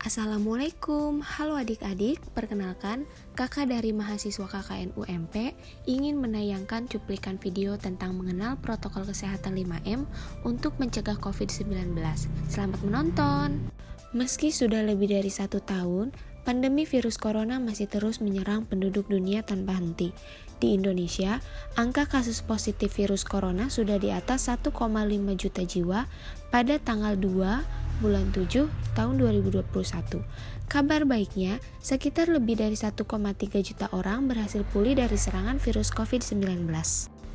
Assalamualaikum, halo adik-adik, perkenalkan kakak dari mahasiswa KKN UMP ingin menayangkan cuplikan video tentang mengenal protokol kesehatan 5M untuk mencegah COVID-19. Selamat menonton! Meski sudah lebih dari 1 tahun, pandemi virus corona masih terus menyerang penduduk dunia tanpa henti. Di Indonesia, angka kasus positif virus corona sudah di atas 1,5 juta jiwa pada tanggal 2 bulan 7 tahun 2021. Kabar baiknya, sekitar lebih dari 1,3 juta orang berhasil pulih dari serangan virus COVID-19.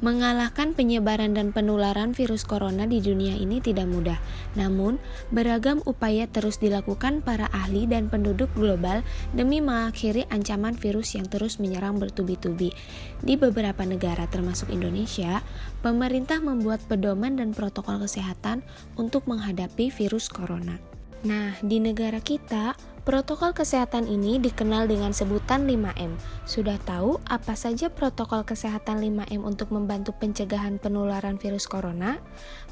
Mengalahkan penyebaran dan penularan virus corona di dunia ini tidak mudah. Namun, beragam upaya terus dilakukan para ahli dan penduduk global demi mengakhiri ancaman virus yang terus menyerang bertubi-tubi. Di beberapa negara termasuk Indonesia, pemerintah membuat pedoman dan protokol kesehatan untuk menghadapi virus corona. Nah, di negara kita, protokol kesehatan ini dikenal dengan sebutan 5M. Sudah tahu apa saja protokol kesehatan 5M untuk membantu pencegahan penularan virus corona?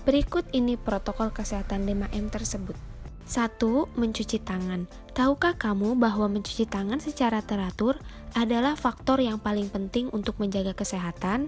Berikut ini protokol kesehatan 5M tersebut. 1. Mencuci tangan. Tahukah kamu bahwa mencuci tangan secara teratur adalah faktor yang paling penting untuk menjaga kesehatan?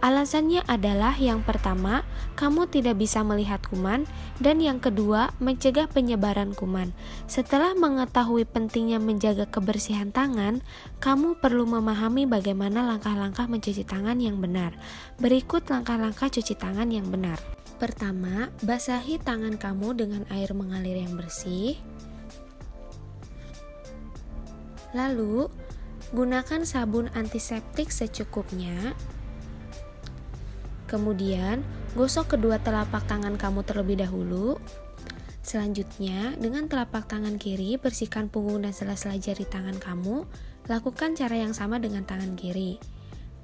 Alasannya adalah yang pertama, kamu tidak bisa melihat kuman, dan yang kedua, mencegah penyebaran kuman. Setelah mengetahui pentingnya menjaga kebersihan tangan, kamu perlu memahami bagaimana langkah-langkah mencuci tangan yang benar. Berikut langkah-langkah cuci tangan yang benar. Pertama, basahi tangan kamu dengan air mengalir yang bersih. Lalu, gunakan sabun antiseptik secukupnya. Kemudian, gosok kedua telapak tangan kamu terlebih dahulu. Selanjutnya, dengan telapak tangan kiri, bersihkan punggung dan sela-sela jari tangan kamu. Lakukan cara yang sama dengan tangan kiri.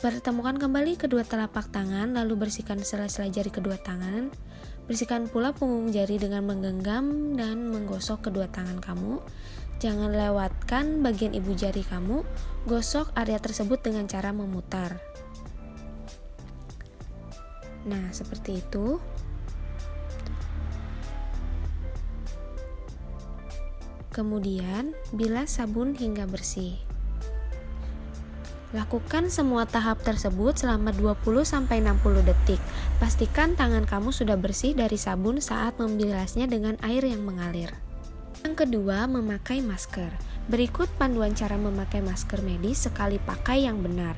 Pertemukan kembali kedua telapak tangan, lalu bersihkan sela-sela jari kedua tangan. Bersihkan pula punggung jari dengan menggenggam dan menggosok kedua tangan kamu. Jangan lewatkan bagian ibu jari kamu. Gosok area tersebut dengan cara memutar. Nah, seperti itu. Kemudian, bilas sabun hingga bersih. Lakukan semua tahap tersebut selama 20-60 detik. Pastikan tangan kamu sudah bersih dari sabun saat membilasnya dengan air yang mengalir. Yang kedua, memakai masker. Berikut panduan cara memakai masker medis sekali pakai yang benar.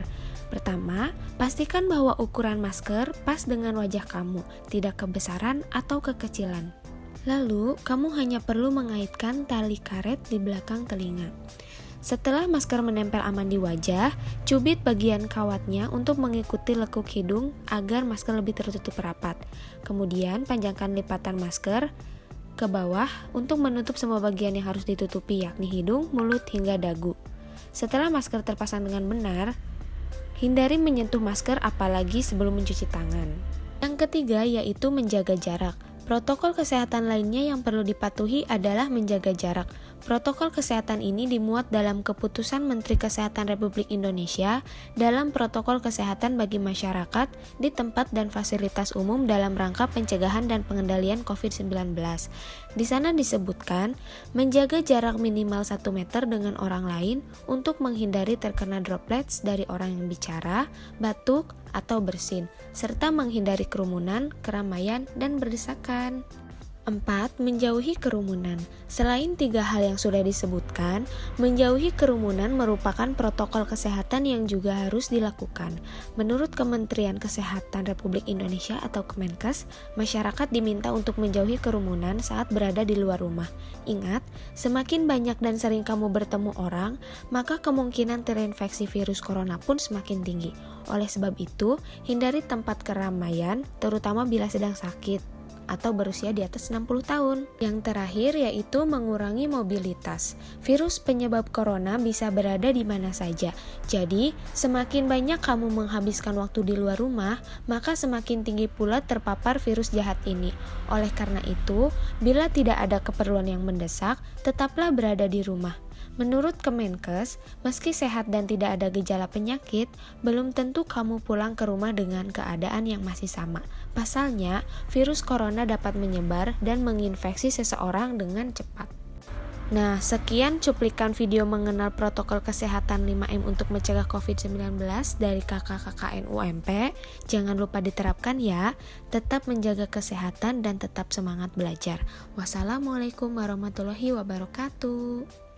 Pertama, pastikan bahwa ukuran masker pas dengan wajah kamu, tidak kebesaran atau kekecilan. Lalu, kamu hanya perlu mengaitkan tali karet di belakang telinga. Setelah masker menempel aman di wajah, cubit bagian kawatnya untuk mengikuti lekuk hidung agar masker lebih tertutup rapat. Kemudian, panjangkan lipatan masker ke bawah untuk menutup semua bagian yang harus ditutupi, yakni hidung, mulut, hingga dagu. Setelah masker terpasang dengan benar, hindari menyentuh masker apalagi sebelum mencuci tangan. Yang ketiga yaitu menjaga jarak. Protokol kesehatan lainnya yang perlu dipatuhi adalah menjaga jarak. Protokol kesehatan ini dimuat dalam Keputusan Menteri Kesehatan Republik Indonesia dalam Protokol Kesehatan bagi Masyarakat di tempat dan fasilitas umum dalam rangka pencegahan dan pengendalian COVID-19. Di sana disebutkan, menjaga jarak minimal 1 meter dengan orang lain untuk menghindari terkena droplets dari orang yang bicara, batuk, atau bersin, serta menghindari kerumunan, keramaian, dan berdesakan. 4. Menjauhi kerumunan. Selain 3 hal yang sudah disebutkan, menjauhi kerumunan merupakan protokol kesehatan yang juga harus dilakukan. Menurut Kementerian Kesehatan Republik Indonesia atau Kemenkes, masyarakat diminta untuk menjauhi kerumunan saat berada di luar rumah. Ingat, semakin banyak dan sering kamu bertemu orang, maka kemungkinan terinfeksi virus corona pun semakin tinggi. Oleh sebab itu, hindari tempat keramaian, terutama bila sedang sakit atau berusia di atas 60 tahun. Yang terakhir yaitu mengurangi mobilitas. Virus penyebab corona bisa berada di mana saja. Jadi, semakin banyak kamu menghabiskan waktu di luar rumah, maka semakin tinggi pula terpapar virus jahat ini. Oleh karena itu, bila tidak ada keperluan yang mendesak, tetaplah berada di rumah. Menurut Kemenkes, meski sehat dan tidak ada gejala penyakit, belum tentu kamu pulang ke rumah dengan keadaan yang masih sama. Pasalnya, virus corona dapat menyebar dan menginfeksi seseorang dengan cepat. Nah, sekian cuplikan video mengenal protokol kesehatan 5M untuk mencegah COVID-19 dari KKKKN UMP. Jangan lupa diterapkan ya. Tetap menjaga kesehatan dan tetap semangat belajar. Wassalamualaikum warahmatullahi wabarakatuh.